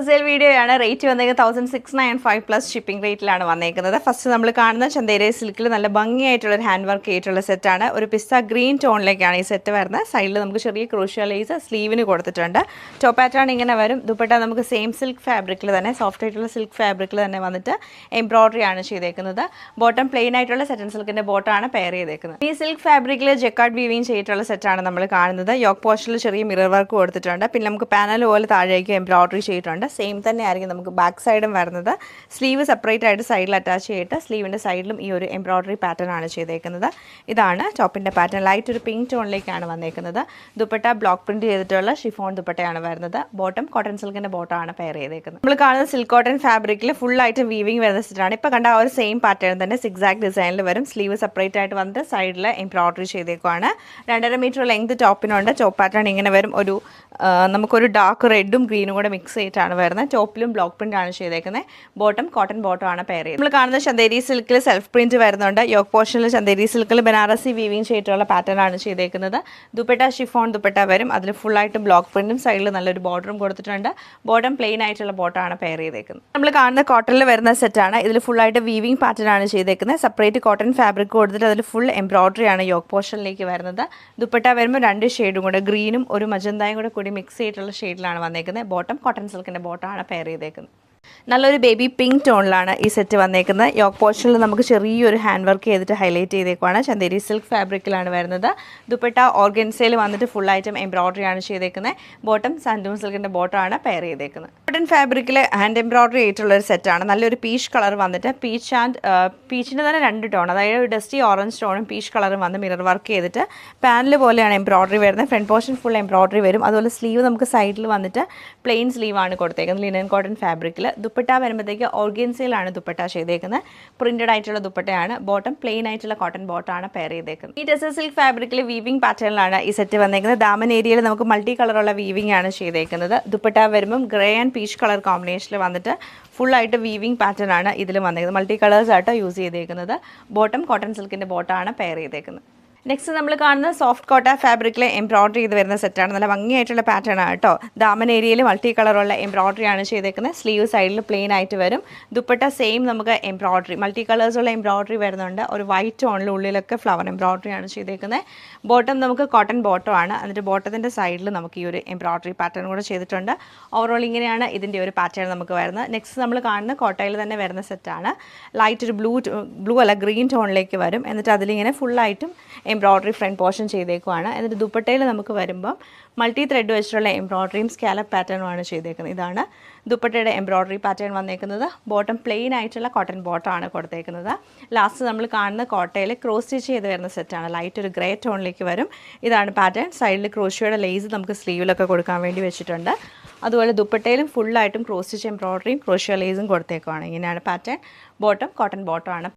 Offer sale വീഡിയോയാണ്. Rate വന്നേക്കുന്നത് 1695 plus shipping റേറ്റിലാണ് വന്നേക്കുന്നത്. ഫസ്റ്റ് നമ്മൾ കാണുന്ന ചന്തേരി സിൽക്കിൽ നല്ല ഭംഗിയായിട്ടുള്ളൊരു ഹാൻഡ് വർക്ക് ചെയ്തിട്ടുള്ള സെറ്റാണ്. ഒരു പിസ്ത ഗ്രീൻ ടോണിലേക്കാണ് ഈ സെറ്റ് വരുന്നത്. സൈഡിൽ നമുക്ക് ചെറിയ ക്രൂഷ്യൽ ലേസ് സ്ലീവിന് കൊടുത്തിട്ടുണ്ട്. ടോപ്പ് പാറ്റേൺ ഇങ്ങനെ വരും. ദുപ്പട്ട നമുക്ക് സെയിം സിൽക്ക് ഫാബ്രിക്കിൽ തന്നെ, സോഫ്റ്റ് ആയിട്ടുള്ള സിൽക്ക് ഫാബ്രിക്കിൽ തന്നെ വന്നിട്ട് എംബ്രോയിഡറി ആണ് ചെയ്തേക്കുന്നത്. ബോട്ടം പ്ലെയിൻ ആയിട്ടുള്ള സെറ്റൻ സിൽക്കിൻ്റെ ബോട്ടമാണ് പെയർ ചെയ്തേക്കുന്നത്. ഈ സിൽക്ക് ഫാബ്രിക്കിൽ ജെക്കാർഡ് വീവിങ് ചെയ്തിട്ടുള്ള സെറ്റാണ് നമ്മൾ കാണുന്നത്. യോക്ക് പോർഷനിൽ ചെറിയ മിറർ വർക്ക് കൊടുത്തിട്ടുണ്ട്. പിന്നെ നമുക്ക് പാനൽ പോലെ താഴേക്ക് എംബ്രോയിഡറി ചെയ്തിട്ടുണ്ട്. സെയിം തന്നെ ആയിരിക്കും നമുക്ക് ബാക്ക് സൈഡും വരുന്നത്. സ്ലീവ് സെപ്പറേറ്റ് ആയിട്ട് സൈഡിൽ അറ്റാച്ച് ചെയ്തിട്ട് സ്ലീവിൻ്റെ സൈഡിലും ഈ ഒരു എംബ്രോയിഡറി പാറ്റേൺ ആണ് ചെയ്തേക്കുന്നത്. ഇതാണ് ടോപ്പിൻ്റെ പാറ്റേൺ. ലൈറ്റ് ഒരു പിങ്ക് ടോണിലേക്കാണ് വന്നേക്കുന്നത്. ദുപ്പട്ട ബ്ലോക്ക് പ്രിന്റ് ചെയ്തിട്ടുള്ള ഷിഫോൺ ദുപ്പട്ടയാണ് വരുന്നത്. ബോട്ടം കോട്ടൺ സിൽക്കിൻ്റെ ബോട്ടമാണ് പെയർ ചെയ്തേക്കുന്നത്. നമ്മൾ കാണുന്നത് സിൽക്ക് കോട്ടൺ ഫാബ്രിക്കിൽ ഫുൾ ആയിട്ട് വീവിങ് വരുന്ന സെറ്റാണ്. ഇപ്പോൾ കണ്ട ആ ഒരു സെയിം പാറ്റേൺ തന്നെ സിക്സാക് ഡിസൈനിൽ വരും. സ്ലീവ് സെപ്പറേറ്റ് ആയിട്ട് വന്നിട്ട് സൈഡിൽ എംബ്രോയിഡറി ചെയ്തേക്കുവാണ്. 2.5 മീറ്റർ ലെങ്ത് ടോപ്പിനുണ്ട്. ടോപ്പ് പാറ്റേൺ ഇങ്ങനെ വരും. നമുക്കൊരു ഡാർക്ക് റെഡും ഗ്രീനും കൂടെ മിക്സ് ചെയ്തിട്ടാണ് വരുന്നത്. ടോപ്പിലും ബ്ലോക്ക് പ്രിന്റ് ആണ് ചെയ്തേക്കുന്നത്. ബോട്ടം കോട്ടൺ ബോട്ടം ആണ് പെയർ ചെയ്തത്. നമ്മൾ കാണുന്ന ചന്തേരി സിൽക്കിൽ സെൽഫ് പ്രിന്റ് വരുന്നുണ്ട്. യോക്ക് പോർഷനിൽ ചന്തേരി സിൽക്കിൽ ബനാറസി വീവിങ് ചെയ്തിട്ടുള്ള പാറ്റേൺ ആണ് ചെയ്തേക്കുന്നത്. ദുപ്പട്ട ഷിഫോൺ ദുപ്പട്ട വരും. അതിൽ ഫുള്ളായിട്ട് ബ്ലോക്ക് പ്രിന്റും സൈഡിൽ നല്ലൊരു ബോർഡറും കൊടുത്തിട്ടുണ്ട്. ബോട്ടം പ്ലെയിൻ ആയിട്ടുള്ള ബോട്ടമാണ് പെയർ ചെയ്തേക്കുന്നത്. നമ്മൾ കാണുന്ന കോട്ടണിൽ വരുന്ന സെറ്റാണ്. ഇതിൽ ഫുള്ളായിട്ട് വീവിങ് പാറ്റേൺ ആണ് ചെയ്തേക്കുന്നത്. സെപ്പറേറ്റ് കോട്ടൺ ഫാബ്രിക് കൊടുത്തിട്ട് അതിൽ ഫുൾ എംബ്രോയിഡറി ആണ് യോക്ക് പോർഷനിലേക്ക് വരുന്നത്. ദുപ്പട്ട വരുമ്പോൾ 2 ഷെയ്ഡും കൂടെ, ഗ്രീനും ഒരു മജന്തയും കൂടി മിക്സ് ചെയ്തിട്ടുള്ള ഷെയ്ഡിലാണ് വന്നേക്കുന്നത്. ബോട്ടം കോട്ടൺ സിൽക്കിൻ്റെ ബോട്ടമാണ് പെയർ ചെയ്തേക്കുന്നത്. നല്ലൊരു ബേബി പിങ്ക് ടോണിലാണ് ഈ സെറ്റ് വന്നേക്കുന്നത്. യോക്ക് പോർഷനിൽ നമുക്ക് ചെറിയൊരു ഹാൻഡ് വർക്ക് ചെയ്തിട്ട് ഹൈലൈറ്റ് ചെയ്തേക്കുവാണ്. ചന്തേരി സിൽക്ക് ഫാബ്രിക്കിലാണ് വരുന്നത്. ദുപ്പട്ട ഓർഗൻസയിൽ വന്നിട്ട് ഫുൾ ഐറ്റം എംബ്രോയിഡറി ആണ് ചെയ്തേക്കുന്നത്. ബോട്ടം സാൻഡൂൺ സിൽക്കിൻ്റെ ബോട്ടമാണ് പെയർ ചെയ്തേക്കുന്നത്. കോട്ടൺ ഫാബ്രിക്കിൽ ഹാൻഡ് എംബ്രോയിഡറി ആയിട്ടുള്ളൊരു സെറ്റാണ്. നല്ലൊരു പീച്ച് കളർ വന്നിട്ട് പീച്ചിൻ്റെ തന്നെ 2 ടോൺ, അതായത് ഡസ്റ്റി ഓറഞ്ച് ടോണും പീച്ച് കളറും വന്ന് മിറർ വർക്ക് ചെയ്തിട്ട് പാനൽ പോലെയാണ് എംബ്രോയിഡറി വരുന്നത്. ഫ്രണ്ട് പോർഷൻ ഫുൾ എംബ്രോയിഡറി വരും. അതുപോലെ സ്ലീവ് നമുക്ക് സൈഡിൽ വന്നിട്ട് പ്ലെയിൻ സ്ലീവാണ് കൊടുത്തേക്കുന്നത് ലിനൻ കോട്ടൺ ഫാബ്രിക്കിൽ. ദുപ്പട്ട വരുമ്പോഴത്തേക്ക് ഓർഗൻസയിലാണ് ദുപ്പട്ട ചെയ്തേക്കുന്നത്. പ്രിന്റഡ് ആയിട്ടുള്ള ദുപ്പട്ടയാണ്. ബോട്ടം പ്ലെയിൻ ആയിട്ടുള്ള കോട്ടൺ ബോട്ടമാണ് പെയർ ചെയ്തേക്കുന്നത്. ഈ ടെസർ സിൽക്ക് ഫാബ്രിക്കിൽ വീവിംഗ് പാറ്റേണിലാണ് ഈ സെറ്റ് വന്നേക്കുന്നത്. ദാമൻ ഏരിയയിൽ നമുക്ക് മൾട്ടി കളറുള്ള വീവിംഗ് ആണ് ചെയ്തേക്കുന്നത്. ദുപ്പട്ട വരുമ്പം ഗ്രേ ആൻഡ് പീച്ച് കളർ കോമ്പിനേഷനിൽ വന്നിട്ട് ഫുള്ളായിട്ട് വീവിംഗ് പാറ്റേൺ ആണ് ഇതിൽ വന്നേക്കുന്നത്. മൾട്ടി കളേഴ്സ് ആയിട്ട് യൂസ് ചെയ്തേക്കുന്നത്. ബോട്ടം കോട്ടൺ സിൽക്കിൻ്റെ ബോട്ടമാണ് പെയർ ചെയ്തേക്കുന്നത്. നെക്സ്റ്റ് നമ്മൾ കാണുന്നത് സോഫ്റ്റ് കോട്ട ഫാബ്രിക്കിൽ എംബ്രോയിഡറി ചെയ്ത് വരുന്ന സെറ്റാണ്. നല്ല ഭംഗിയായിട്ടുള്ള പാറ്റേൺ ആണ് കേട്ടോ. ദാമൻ ഏരിയയിൽ മൾട്ടി കളറുള്ള എംബ്രോയിഡറി ആണ് ചെയ്തേക്കുന്നത്. സ്ലീവ് സൈഡിൽ പ്ലെയിൻ ആയിട്ട് വരും. ദുപ്പട്ട സെയിം നമുക്ക് എംബ്രോയിഡറി മൾട്ടി കളേഴ്സുള്ള എംബ്രോയിഡറി വരുന്നുണ്ട്. ഒരു വൈറ്റ് ടോണിൽ ഉള്ളിലൊക്കെ ഫ്ലവർ എംബ്രോയിഡറി ആണ് ചെയ്തേക്കുന്നത്. ബോട്ടം നമുക്ക് കോട്ടൺ ബോട്ടം ആണ്. എന്നിട്ട് ബോട്ടത്തിൻ്റെ സൈഡിൽ നമുക്ക് ഈ ഒരു എംബ്രോയിഡറി പാറ്റേൺ കൂടെ ചെയ്തിട്ടുണ്ട്. ഓവറോൾ ഇങ്ങനെയാണ് ഇതിൻ്റെ ഒരു പാറ്റേൺ നമുക്ക് വരുന്നത്. നെക്സ്റ്റ് നമ്മൾ കാണുന്ന കോട്ടയിൽ തന്നെ വരുന്ന സെറ്റാണ്. ലൈറ്റ് ഒരു ബ്ലൂ അല്ല ഗ്രീൻ ടോണിലേക്ക് വരും. എന്നിട്ട് അതിലിങ്ങനെ ഫുള്ളായിട്ടും എംബ്രോയിഡറി ഫ്രണ്ട് പോർഷൻ ചെയ്തേക്കുവാണ്. എന്നിട്ട് ദുപ്പട്ടയിൽ നമുക്ക് വരുമ്പം മൾട്ടി ത്രെഡ് വെച്ചിട്ടുള്ള എംബ്രോയിഡറിയും സ്കാലപ്പ് പാറ്റേണുമാണ് ചെയ്തേക്കുന്നത്. ഇതാണ് ദുപ്പട്ടയുടെ എംബ്രോയിഡറി പാറ്റേൺ വന്നേക്കുന്നത്. ബോട്ടം പ്ലെയിൻ ആയിട്ടുള്ള കോട്ടൺ ബോട്ടമാണ് കൊടുത്തേക്കുന്നത്. ലാസ്റ്റ് നമ്മൾ കാണുന്ന കോട്ടയിൽ ക്രോസ് സ്റ്റിച്ച് ചെയ്ത് വരുന്ന സെറ്റാണ്. ലൈറ്റ് ഒരു ഗ്രേ ടോണിലേക്ക് വരും. ഇതാണ് പാറ്റേൺ. സൈഡിൽ ക്രോഷ്യയുടെ ലേസ് നമുക്ക് സ്ലീവിലൊക്കെ കൊടുക്കാൻ വേണ്ടി വെച്ചിട്ടുണ്ട്. അതുപോലെ ദുപ്പട്ടയിലും ഫുള്ളായിട്ടും ക്രോസ് സ്റ്റിച്ച് എംബ്രോയിഡറിയും ക്രോഷ്യ ലേസും കൊടുത്തേക്കുവാണ്. ഇങ്ങനെയാണ് പാറ്റേൺ. Bottom cotton ബോട്ടമാണ്.